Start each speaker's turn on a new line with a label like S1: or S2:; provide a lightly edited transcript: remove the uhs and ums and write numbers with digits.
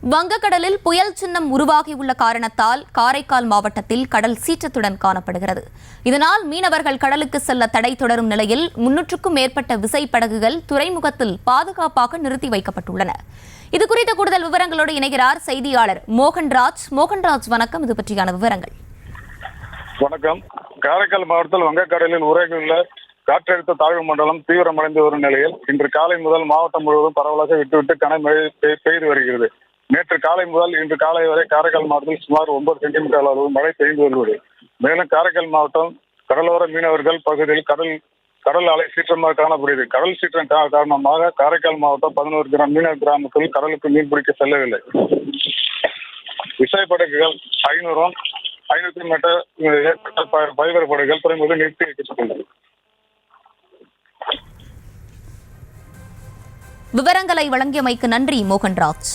S1: வங்கக்கடலில் புயல் சின்னம் உருவாகியுள்ள காரணத்தால் காரைக்கால் மாவட்டத்தில் கடல் சீற்றத்துடன் காணப்படுகிறது. இதனால் மீனவர்கள் கடலுக்கு செல்ல தடை தொடரும் நிலையில் 300க்கும் மேற்பட்ட விசைப்படகுகள் துறைமுகத்தில் பாதுகாப்பாக நிறுத்தி வைக்கப்பட்டுள்ளன. இதுகுறித்த கூடுதல் விவரங்களோடு இணைகிறார் செய்தியாளர் மோகன்ராஜ். மோகன்ராஜ், வணக்கம். இது பற்றியான விவரங்கள்.
S2: வணக்கம். காரைக்கால் மாவட்டத்தில் வங்கக்கடலில் உருவாகியுள்ள காற்றழுத்த தாழ்வு மண்டலம் தீவிரமடைந்து வரும் நிலையில் இன்று காலை முதல் மாவட்டம் முழுவதும் பரவலாக விட்டுவிட்டு கனமழை பெய்து வருகிறது. நேற்று காலை முதல் இன்று காலை வரை காரைக்கால் மாவட்டத்தில் சுமார் 9 சென்டிமீட்டர் அளவு மழை பெய்து வருகிறது. மேலும் காரைக்கால் மாவட்டம் கடலோர மீனவர்கள் பகுதியில் கடல் அலை சீற்றமாக காணப்படுகிறது. கடல் சீற்றம் காரணமாக காரைக்கால் மாவட்டம் 11 மீனவர் கிராமத்தில் கடலுக்கு மீன்பிடிக்க செல்லவில்லை. விசைப்படகுகள் 500க்கும் மேற்பட்ட பைபர் படகுகள் துறைமுகம் நிறுத்தி வைக்கப்பட்டுள்ளது.
S1: விவரங்களை வழங்கியமைக்கு நன்றி மோகன்ராஜ்.